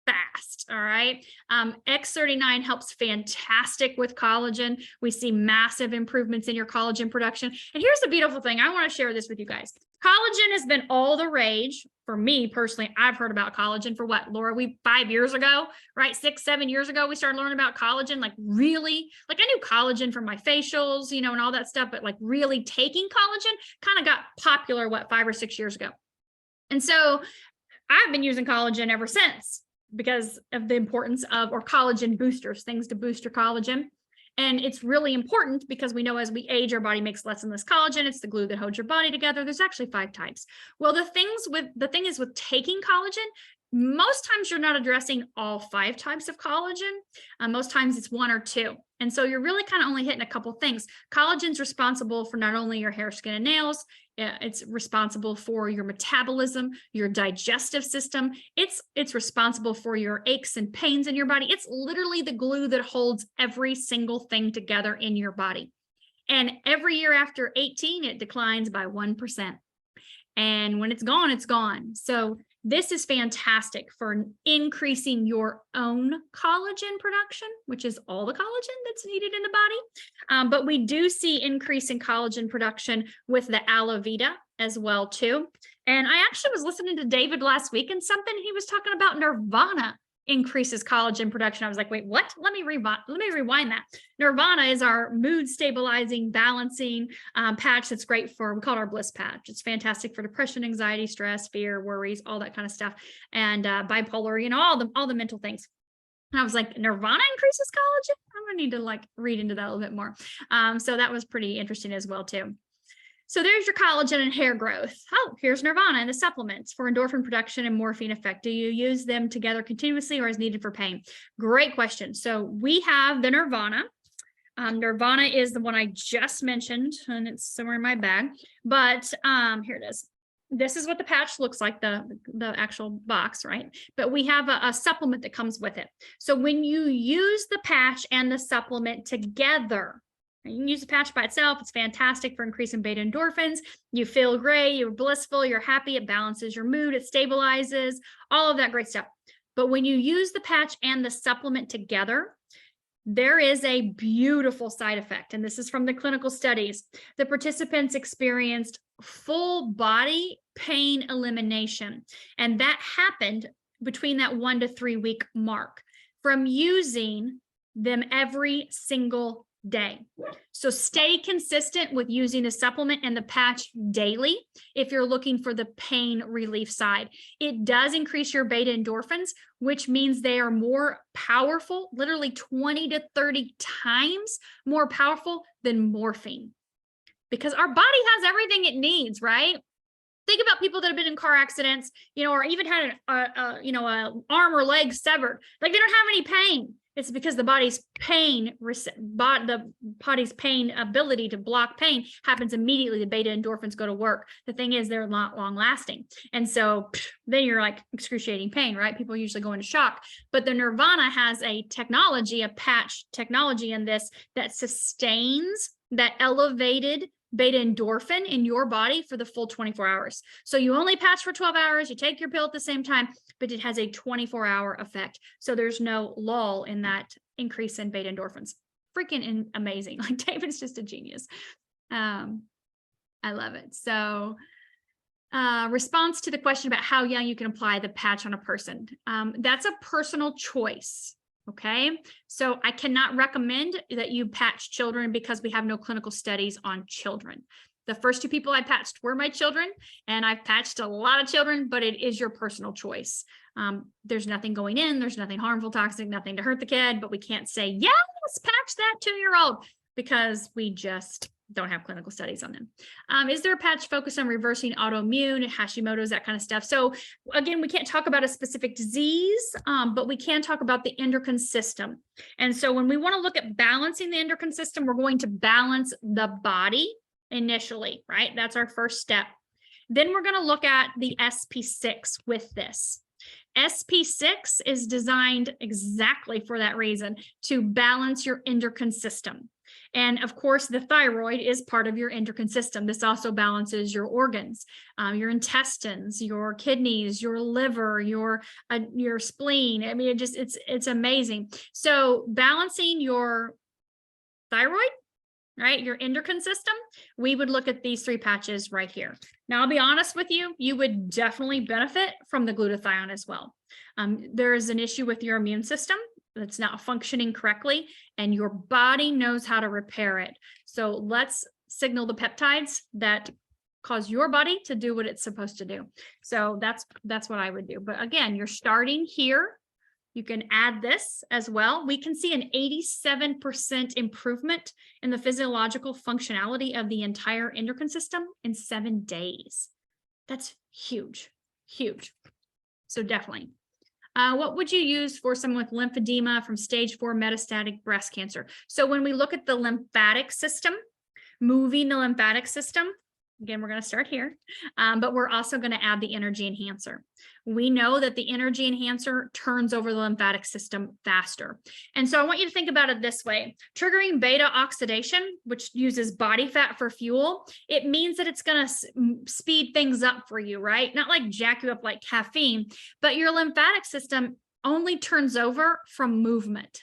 fast. All right. X39 helps fantastic with collagen. We see massive improvements in your collagen production. And here's the beautiful thing. I want to share this with you guys. Collagen has been all the rage for me personally. I've heard about collagen for what, Laura? 5 years ago, right? 6, 7 years ago, we started learning about collagen. Like really, like I knew collagen from my facials, and all that stuff, but like really taking collagen kind of got popular, 5 or 6 years ago. And so I've been using collagen ever since, because of the importance of, or collagen boosters, things to boost your collagen. And it's really important because we know as we age, our body makes less and less collagen. It's the glue that holds your body together. There's actually 5 types. Well, the thing is with taking collagen, most times you're not addressing all 5 types of collagen. Most times it's 1 or 2. And so you're really kind of only hitting a couple things. Collagen's responsible for not only your hair, skin, and nails, it's responsible for your metabolism, your digestive system. It's responsible for your aches and pains in your body. It's literally the glue that holds every single thing together in your body. And every year after 18, it declines by 1%. And when it's gone, it's gone. So this is fantastic for increasing your own collagen production, which is all the collagen that's needed in the body. But we do see increase in collagen production with the aloe vera as well too. And I actually was listening to David last week, and something he was talking about Nirvana increases collagen production. I was like, wait, what? Let me rewind that. Nirvana is our mood stabilizing, balancing patch that's great for, we call it our bliss patch. It's fantastic for depression, anxiety, stress, fear, worries, all that kind of stuff. And bipolar, all the mental things. And I was like, Nirvana increases collagen? I'm gonna need to read into that a little bit more. So that was pretty interesting as well too. So there's your collagen and hair growth. Oh, here's Nirvana and the supplements for endorphin production and morphine effect. Do you use them together continuously or as needed for pain? Great question. So we have the Nirvana. Nirvana is the one I just mentioned, and it's somewhere in my bag. But here it is. This is what the patch looks like, the actual box, right? But we have a supplement that comes with it. So when you use the patch and the supplement together, you can use the patch by itself. It's fantastic for increasing beta endorphins. You feel great, you're blissful, you're happy, it balances your mood, it stabilizes, all of that great stuff. But when you use the patch and the supplement together, there is a beautiful side effect, and this is from the clinical studies. The participants experienced full body pain elimination, and that happened between that 1 to 3 week mark from using them every single day. So stay consistent with using the supplement and the patch daily if you're looking for the pain relief side. It does increase your beta endorphins, which means they are more powerful, literally 20 to 30 times more powerful than morphine, because our body has everything it needs, right? Think about people that have been in car accidents, or even had a arm or leg severed. Like, they don't have any pain. It's because the body's pain ability to block pain happens immediately. The beta endorphins go to work. The thing is, they're not long lasting. And so then you're like excruciating pain, right? People usually go into shock. But the Nirvana has a technology, a patch technology in this that sustains that elevated beta endorphin in your body for the full 24 hours. So you only patch for 12 hours, you take your pill at the same time, but it has a 24-hour effect. So there's no lull in that increase in beta endorphins. Freaking amazing. Like, David's just a genius. I love it. So response to the question about how young you can apply the patch on a person. That's a personal choice. Okay, so I cannot recommend that you patch children because we have no clinical studies on children. The first 2 people I patched were my children, and I've patched a lot of children, but it is your personal choice. There's nothing going in, there's nothing harmful, toxic, nothing to hurt the kid, but we can't say, yes, patch that 2-year-old, because we just don't have clinical studies on them. Is there a patch focused on reversing autoimmune, Hashimoto's, that kind of stuff? So again, we can't talk about a specific disease, but we can talk about the endocrine system. And so when we want to look at balancing the endocrine system, we're going to balance the body initially, right? That's our first step. Then we're going to look at the SP6 with this. SP6 is designed exactly for that reason, to balance your endocrine system. And of course, the thyroid is part of your endocrine system. This also balances your organs, your intestines, your kidneys, your liver, your spleen. I mean, it's amazing. So balancing your thyroid, right, your endocrine system, we would look at these 3 patches right here. Now, I'll be honest with you, you would definitely benefit from the glutathione as well. There is an issue with your immune system that's not functioning correctly, and your body knows how to repair it. So let's signal the peptides that cause your body to do what it's supposed to do. So that's what I would do. But again, you're starting here. You can add this as well. We can see an 87% improvement in the physiological functionality of the entire endocrine system in 7 days. That's huge, huge. So definitely. What would you use for someone with lymphedema from stage 4 metastatic breast cancer? So when we look at the lymphatic system, moving the lymphatic system, again, we're going to start here, but we're also going to add the energy enhancer. We know that the energy enhancer turns over the lymphatic system faster. And so I want you to think about it this way. Triggering beta oxidation, which uses body fat for fuel, it means that it's going to speed things up for you, right? Not like jack you up like caffeine, but your lymphatic system only turns over from movement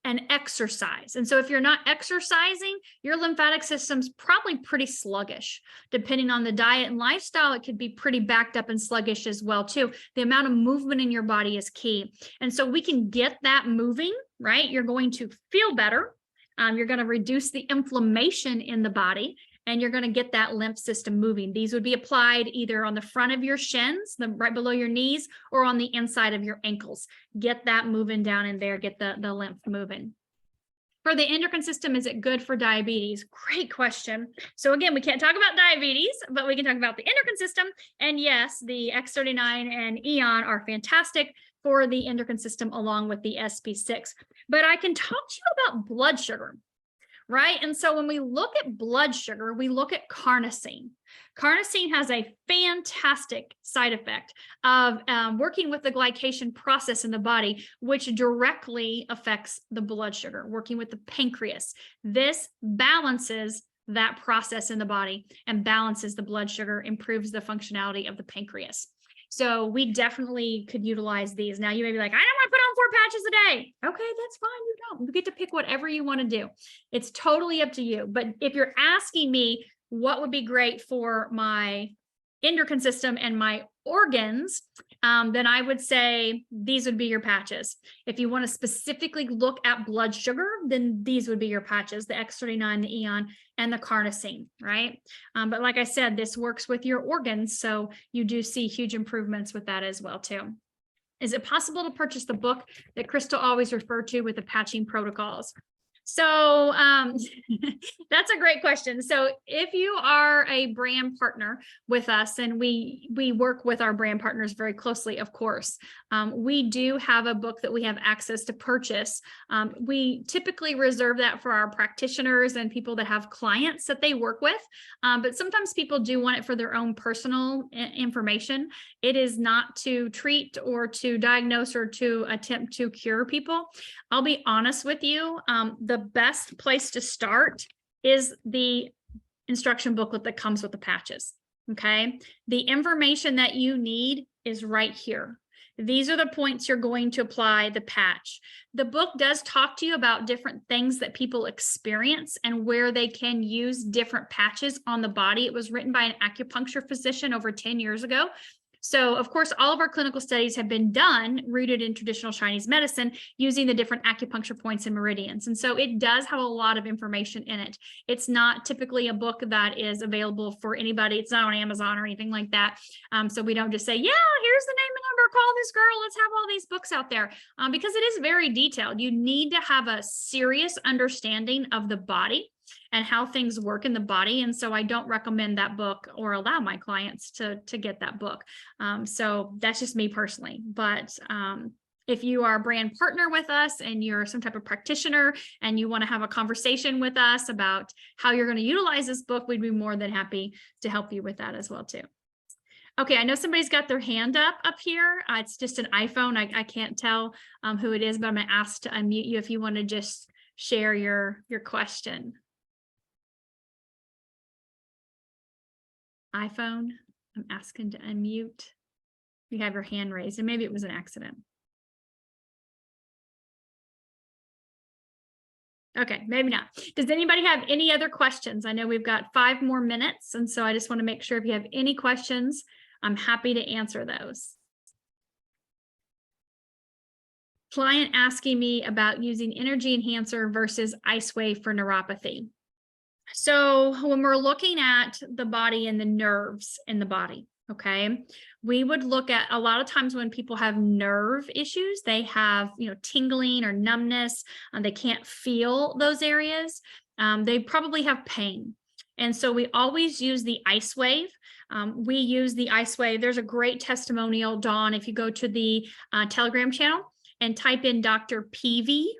and exercise. And so if you're not exercising, your lymphatic system's probably pretty sluggish. Depending on the diet and lifestyle, it could be pretty backed up and sluggish as well too. The amount of movement in your body is key. And so we can get that moving, right? You're going to feel better. You're going to reduce the inflammation in the body, and you're going to get that lymph system moving. These would be applied either on the front of your shins, right below your knees, or on the inside of your ankles. Get that moving down in there, get the lymph moving. For the endocrine system, is it good for diabetes? Great question. So again, we can't talk about diabetes, but we can talk about the endocrine system. And yes, the X39 and Eon are fantastic for the endocrine system along with the SP6. But I can talk to you about blood sugar. Right? And so when we look at blood sugar, we look at carnosine. Carnosine has a fantastic side effect of working with the glycation process in the body, which directly affects the blood sugar, working with the pancreas. This balances that process in the body and balances the blood sugar, improves the functionality of the pancreas. So we definitely could utilize these. Now you may be like, I don't want to put on 4 patches a day. Okay, that's fine. You don't. You get to pick whatever you want to do. It's totally up to you. But if you're asking me what would be great for my endocrine system and my organs, then I would say these would be your patches. If you want to specifically look at blood sugar, then these would be your patches, the X39, the Eon, and the carnosine, right? But like I said, this works with your organs, so you do see huge improvements with that as well too. Is it possible to purchase the book that Crystal always referred to with the patching protocols? So that's a great question. So if you are a brand partner with us, and we work with our brand partners very closely, of course, we do have a book that we have access to purchase. We typically reserve that for our practitioners and people that have clients that they work with. But sometimes people do want it for their own personal information. It is not to treat or to diagnose or to attempt to cure people. I'll be honest with you. The best place to start is the instruction booklet that comes with the patches. Okay. The information that you need is right here. These are the points you're going to apply the patch. The book does talk to you about different things that people experience and where they can use different patches on the body. It was written by an acupuncture physician over 10 years ago. So, of course, all of our clinical studies have been done rooted in traditional Chinese medicine using the different acupuncture points and meridians. And so it does have a lot of information in it. It's not typically a book that is available for anybody. It's not on Amazon or anything like that. So we don't just say, yeah, here's the name and number, call this girl. Let's have all these books out there because it is very detailed. You need to have a serious understanding of the body and how things work in the body. And so I don't recommend that book or allow my clients to get that book. So that's just me personally. But if you are a brand partner with us and you're some type of practitioner and you want to have a conversation with us about how you're going to utilize this book, we'd be more than happy to help you with that as well too. Okay, I know somebody's got their hand up here. It's just an iPhone. I can't tell who it is, but I'm going to ask to unmute you if you want to just share your question. iPhone, I'm asking to unmute. You have your hand raised, and maybe it was an accident. Okay, maybe not. Does anybody have any other questions? I know we've got 5 more minutes, and so I just want to make sure if you have any questions, I'm happy to answer those. Client asking me about using energy enhancer versus LifeWave for neuropathy. So when we're looking at the body and the nerves in the body, okay, we would look at a lot of times when people have nerve issues, they have, tingling or numbness, they can't feel those areas. They probably have pain. And so we always use the LifeWave. We use the LifeWave. There's a great testimonial, Dawn, if you go to the Telegram channel and type in Dr. Peavy.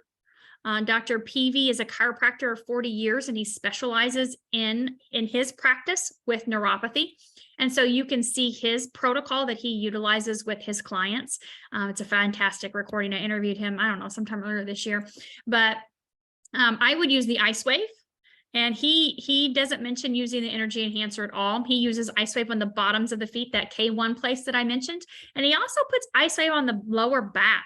Dr. Peavy is a chiropractor of 40 years, and he specializes in his practice with neuropathy. And so you can see his protocol that he utilizes with his clients. It's a fantastic recording. I interviewed him, I don't know, sometime earlier this year, but I would use the LifeWave. And he doesn't mention using the energy enhancer at all. He uses LifeWave on the bottoms of the feet, that K1 place that I mentioned. And he also puts LifeWave on the lower back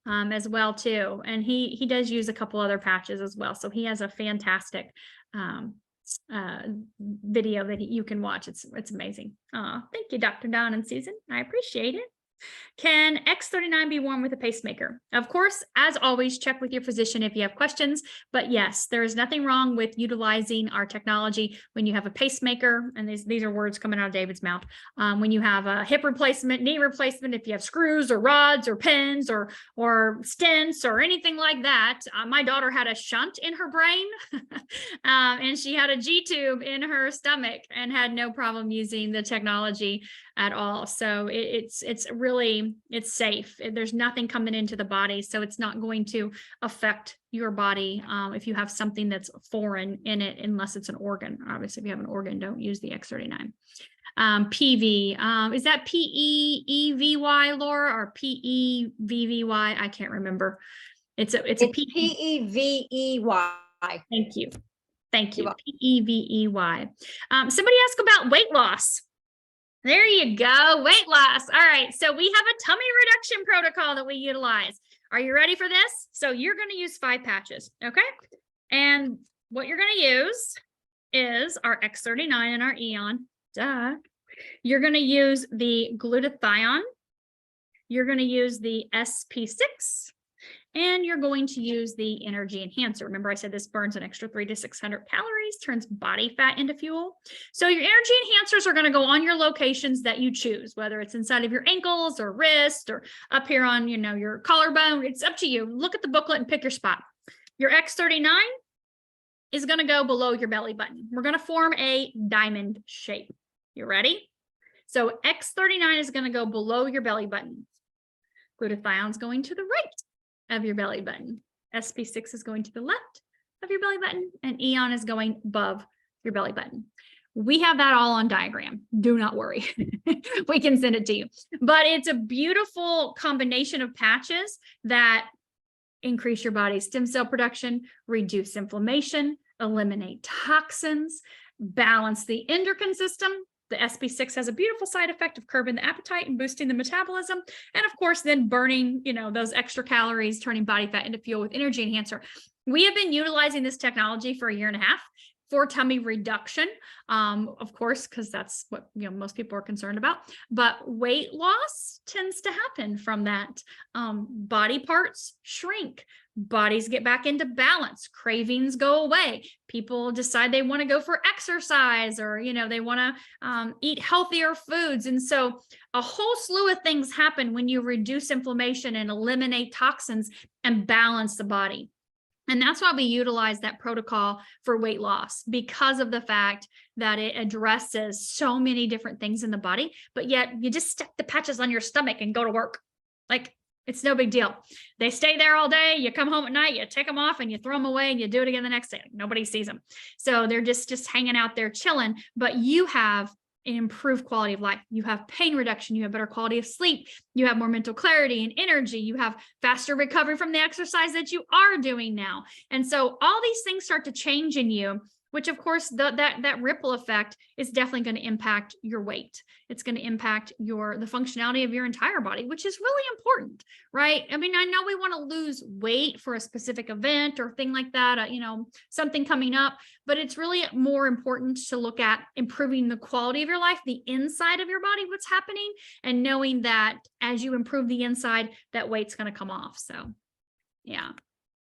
as well too. And he does use a couple other patches as well. So he has a fantastic video that you can watch. It's amazing. Thank you, Dr. Don and Susan. I appreciate it. Can X39 be worn with a pacemaker? Of course, as always, check with your physician if you have questions. But yes, there is nothing wrong with utilizing our technology when you have a pacemaker. And these are words coming out of David's mouth. When you have a hip replacement, knee replacement, if you have screws or rods or pins or stents or anything like that. My daughter had a shunt in her brain and she had a G-tube in her stomach and had no problem using the technology at all. So it's safe. There's nothing coming into the body, so it's not going to affect your body if you have something that's foreign in it, unless it's an organ. Obviously, if you have an organ, don't use the X39. PV, is that P-E-E-V-Y, Laura, or P-E-V-V-Y? I can't remember. It's P-E-V-E-Y. Thank you. P-E-V-E-Y. Somebody asked about weight loss. There you go. Weight loss. All right. So we have a tummy reduction protocol that we utilize. Are you ready for this? So you're going to use 5 patches. Okay. And what you're going to use is our X39 and our Eon. Duh. You're going to use the glutathione. You're going to use the SP6. And you're going to use the energy enhancer. Remember, I said this burns an extra 300 to 600 calories, turns body fat into fuel. So your energy enhancers are going to go on your locations that you choose, whether it's inside of your ankles or wrist or up here on, your collarbone. It's up to you. Look at the booklet and pick your spot. Your X39 is going to go below your belly button. We're going to form a diamond shape. You ready? So X39 is going to go below your belly button. Glutathione is going to the right of your belly button. SP6 is going to the left of your belly button, and Eon is going above your belly button. We have that all on diagram. Do not worry. We can send it to you. But it's a beautiful combination of patches that increase your body's stem cell production, reduce inflammation, eliminate toxins, balance the endocrine system. The SP6 has a beautiful side effect of curbing the appetite and boosting the metabolism. And of course, then burning, those extra calories, turning body fat into fuel with energy enhancer. We have been utilizing this technology for 1.5 years for tummy reduction, of course, because that's what most people are concerned about. But weight loss tends to happen from that. Body parts shrink. Bodies get back into balance, cravings go away, people decide they want to go for exercise, or they want to eat healthier foods. And so a whole slew of things happen when you reduce inflammation and eliminate toxins and balance the body. And that's why we utilize that protocol for weight loss, because of the fact that it addresses so many different things in the body, but yet you just stick the patches on your stomach and go to work. Like, it's no big deal. They stay there all day. You come home at night, you take them off and you throw them away and you do it again the next day. Nobody sees them. So they're just hanging out there chilling, but you have an improved quality of life. You have pain reduction. You have better quality of sleep. You have more mental clarity and energy. You have faster recovery from the exercise that you are doing now. And so all these things start to change in you, which of course that ripple effect is definitely going to impact your weight. It's going to impact the functionality of your entire body, which is really important, right? I mean, I know we want to lose weight for a specific event or thing like that, something coming up, but it's really more important to look at improving the quality of your life, the inside of your body, what's happening, and knowing that as you improve the inside, that weight's going to come off. So yeah.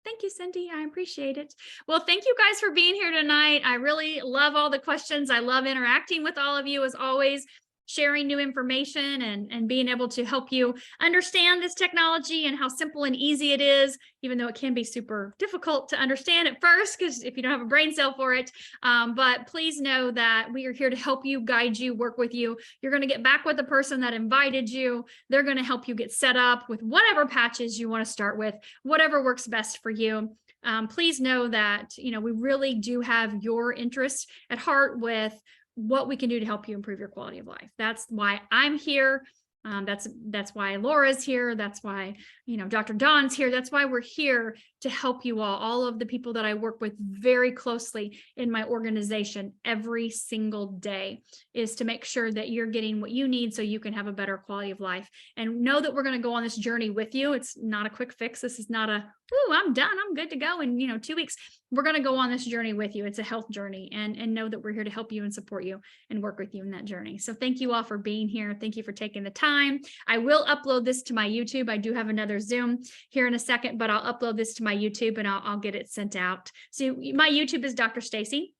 Thank you, Cindy. I appreciate it. Well, thank you guys for being here tonight. I really love all the questions. I love interacting with all of you as always, sharing new information and being able to help you understand this technology and how simple and easy it is, even though it can be super difficult to understand at first, because if you don't have a brain cell for it. But please know that we are here to help you, guide you, work with you. You're going to get back with the person that invited you. They're going to help you get set up with whatever patches you want to start with, whatever works best for you. Please know that, we really do have your interest at heart with what we can do to help you improve your quality of life. That's why I'm here. That's why Laura's here. That's why, Dr. Dawn's here. That's why we're here to help you all of the people that I work with very closely in my organization every single day, is to make sure that you're getting what you need so you can have a better quality of life. And know that we're going to go on this journey with you. It's not a quick fix. This is not a, ooh, I'm done, I'm good to go in 2 weeks. We're going to go on this journey with you. It's a health journey, and know that we're here to help you and support you and work with you in that journey. So thank you all for being here. Thank you for taking the time. I will upload this to my YouTube. I do have another Zoom here in a second, but I'll upload this to my YouTube and I'll get it sent out. So my YouTube is Dr. Stacy,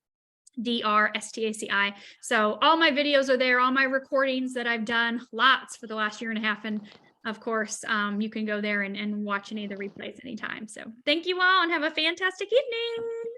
DRSTACI. So all my videos are there, all my recordings that I've done, lots for the last 1.5 years. And of course, you can go there and watch any of the replays anytime. So thank you all and have a fantastic evening.